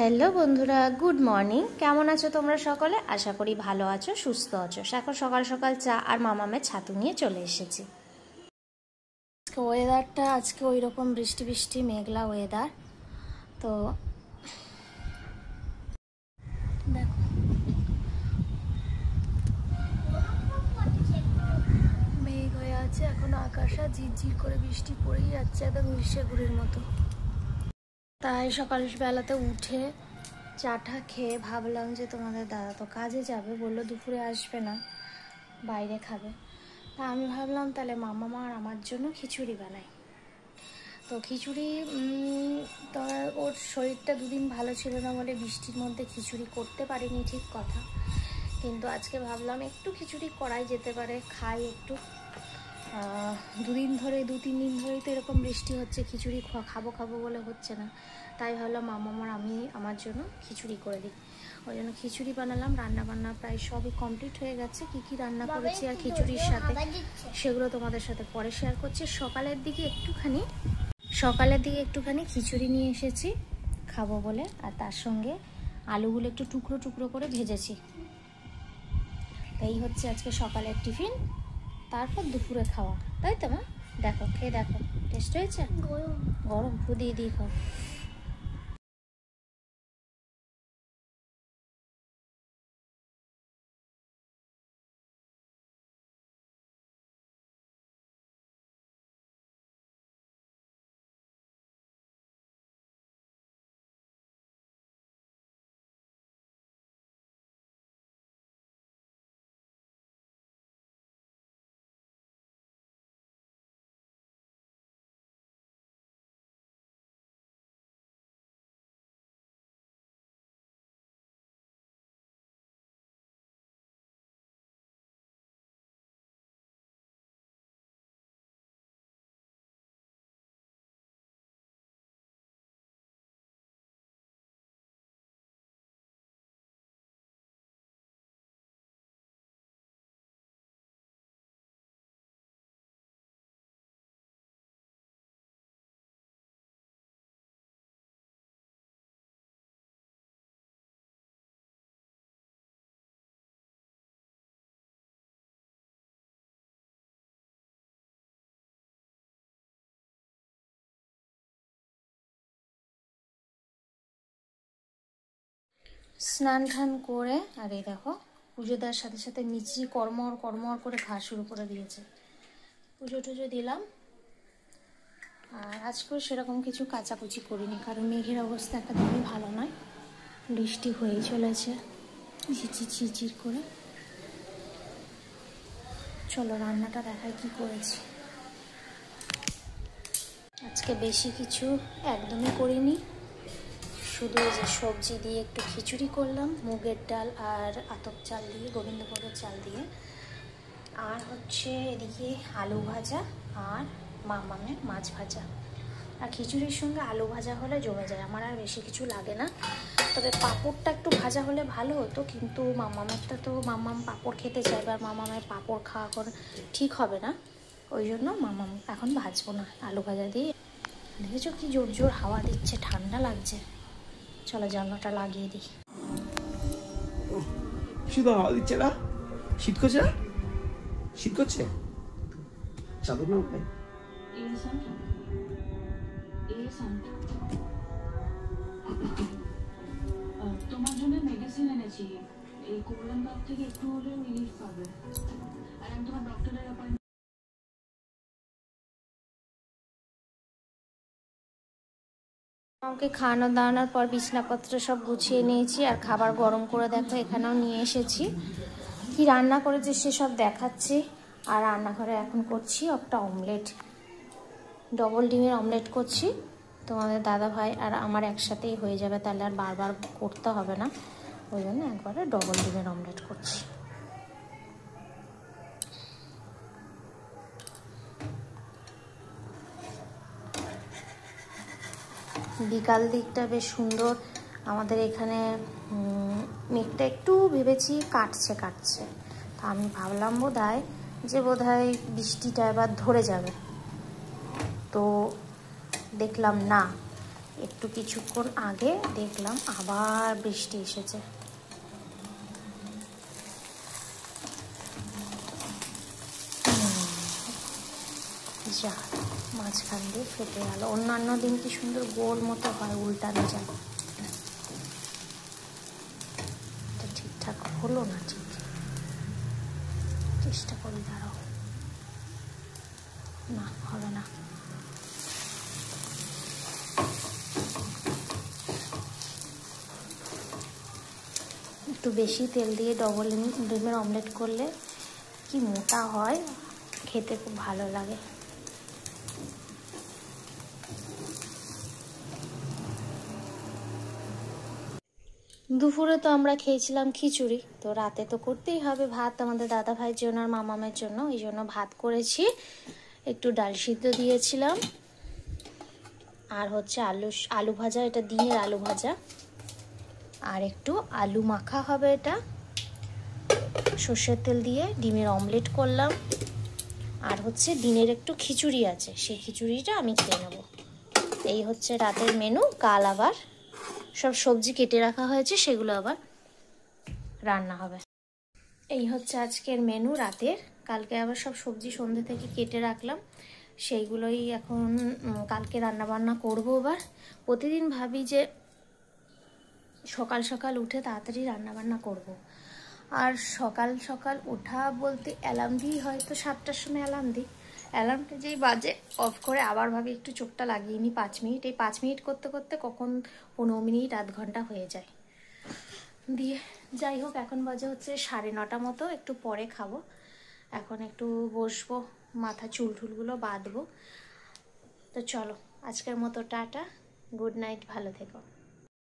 Hello বন্ধুরা, good morning. কেমন আছো তোমরা সকলে? আশা করি ভালো আছো, সুস্থ আছো। এখন সকাল সকাল চা আর মামামের ছাতু নিয়ে চলে এসেছি। ওয়েদারটা আজকে ওই রকম বৃষ্টি বৃষ্টি মেঘলা ওয়েদার। তো দেখো মেঘ হয়ে আছে, এখন আকাশে ঝিরঝির করে বৃষ্টি পড়েই যাচ্ছে, একদম গ্রীষ্মের গুড়ির মতো। তাই সকালবেলাতে উঠে চাটা খেয়ে ভাবলাম যে তোমাদের দাদা তো কাজে যাবে, বললো দুপুরে আসবে না, বাইরে খাবে। তা আমি ভাবলাম তাহলে মামা আর আমার জন্য খিচুড়ি বানাই। তো খিচুড়ি তো ওর শরীরটা দুদিন ভালো ছিল না বলে বৃষ্টির মধ্যে খিচুড়ি করতে পারিনি, ঠিক কথা। কিন্তু আজকে ভাবলাম একটু খিচুড়ি করাই যেতে পারে, খাই একটু। দু তিন দিন ধরেই তো এরকম বৃষ্টি হচ্ছে, খিচুড়ি খাবো বলে হচ্ছে না। তাই ভাবলাম আমি আমার জন্য খিচুড়ি করে দিই। ওই জন্য খিচুড়ি বানালাম। রান্নাবান্না প্রায় সবই কমপ্লিট হয়ে গেছে। কী রান্না করেছি আর খিচুড়ির সাথে সেগুলো তোমাদের সাথে পরে শেয়ার করছি। সকালের দিকে একটুখানি খিচুড়ি নিয়ে এসেছি খাবো বলে, আর তার সঙ্গে আলুগুলো একটু টুকরো টুকরো করে ভেজেছি। এই হচ্ছে আজকে সকালের টিফিন, তারপর দুপুরে খাওয়া, তাই তো মা? দেখো, খেয়ে দেখো, টেস্ট হয়েছে? গরম ফু দিয়ে খাও। স্নান টান করে আর এই দেখো পুজো দেওয়ার সাথে সাথে নিচি কর্মর করে খাওয়া শুরু করে দিয়েছে। পুজো টুজো দিলাম, আর আজকেও সেরকম কিছু কাচাকুচি করিনি, কারণ মেঘের অবস্থা একদমই ভালো নয়, বৃষ্টি হয়েই চলেছে ঝিরঝির করে। চলো রান্নাটা দেখাই কি করেছি। আজকে বেশি কিছু একদমই করিনি, শুধু এই যে সবজি দিয়ে একটু খিচুড়ি করলাম, মুগের ডাল আর আতপ চাল দিয়ে, গোবিন্দভোগের চাল দিয়ে। আর হচ্ছে এদিকে আলু ভাজা আর মামামের মাছ ভাজা। আর খিচুড়ির সঙ্গে আলু ভাজা হলে জমে যায়, আমার আর বেশি কিছু লাগে না। তবে পাঁপড়টা একটু ভাজা হলে ভালো হতো, কিন্তু মামামেরটা তো মামাম পাঁপড় খেতে চাইবে, আর মামামের পাঁপড় খাওয়া করে ঠিক হবে না, ওই জন্য মামাম এখন ভাজবো না, আলু ভাজা দিয়ে। দেখেছো কি জোর হাওয়া দিচ্ছে, ঠান্ডা লাগছে। চলো জানলাটা লাগিয়ে দিই। শুধু হাওয়া দিচ্ছে না, শীত করছে না? শীত করছে? চাদর না ভাই? তোমার জন্য মেডিসিন এনেছি, এই কোলন কাপ থেকে একটু হলেও রিলিফ পাবে। আর আমি তোমার ডক্টরের অ্যাপয়েন্টমেন্ট। আমাকে খাওয়ানো দাওয়ানোর পর বিছনাপত্র সব গুছিয়ে নিয়েছি, আর খাবার গরম করে দেখো এখানেও নিয়ে এসেছি। কি রান্না করেছি সেসব দেখাচ্ছি। আর রান্নাঘরে এখন করছি একটা অমলেট, ডবল ডিমের অমলেট করছি। তোমাদের দাদা ভাই আর আমার একসাথেই হয়ে যাবে, তাহলে আর বারবার করতে হবে না, ওই জন্য একবারে ডবল ডিমের অমলেট করছি। বিকাল দিকটা বেশ সুন্দর আমাদের এখানে, মেঘটা একটু ভেবেছি কাটছে, তা আমি ভাবলাম বোধহয় বৃষ্টিটা এবার ধরে যাবে, তো দেখলাম না, একটু কিছুক্ষণ আগে দেখলাম আবার বৃষ্টি এসেছে। যা মাঝখান দিয়ে ফেটে গেল। অন্যান্য দিন কি সুন্দর গোল মতো হয়, উল্টানো যায়, এটা ঠিকঠাক হলো না। ঠিক চেষ্টা করি, দাঁড়াও, না হবে না। একটু বেশি তেল দিয়ে ডবল ডিমের অমলেট করলে কি মোটা হয়, খেতে খুব ভালো লাগে। দুপুরে তো আমরা খেয়েছিলাম খিচুড়ি, তো রাতে তো করতেই হবে ভাত আমাদের দাদা ভাইয়ের জন্য আর মামামের জন্য, এই জন্য ভাত করেছি। একটু ডাল সিদ্ধ দিয়েছিলাম, আর হচ্ছে আলু ভাজা, এটা দিনের আলু ভাজা, আর একটু আলু মাখা হবে, এটা সর্ষের তেল দিয়ে ডিমের অমলেট করলাম, আর হচ্ছে দিনের একটু খিচুড়ি আছে, সেই খিচুড়িটা আমি খেয়ে নেব। এই হচ্ছে রাতের মেনু। কাল আবার সব সবজি কেটে রাখা হয়েছে, সেগুলো আবার রান্না হবে। এই হচ্ছে আজকের মেনু রাতের। কালকে আবার সব সবজি সন্ধ্যে থেকে কেটে রাখলাম, সেইগুলোই এখন কালকে রান্না বান্না করবো। এবার প্রতিদিন ভাবি যে সকাল সকাল উঠে তাড়াতাড়ি রান্না বান্না করব। আর সকাল সকাল ওঠা বলতে অ্যালার্ম দিই, হয়তো 7টার সময় অ্যালার্ম দিই, অ্যালার্মটা যেই বাজে অফ করে আবার ভাবি একটু চোখটা লাগিয়ে নিই 5 মিনিট। এই 5 মিনিট করতে করতে কখন 15 মিনিট আধ ঘন্টা হয়ে যায়। দিয়ে যাই হোক, এখন বাজে হচ্ছে 9:30 মতো, একটু পরে খাবো। এখন একটু বসবো, মাথা চুল টুলগুলো বাঁধবো। তো চলো, আজকের মতো টাটা, গুড নাইট, ভালো থেকো।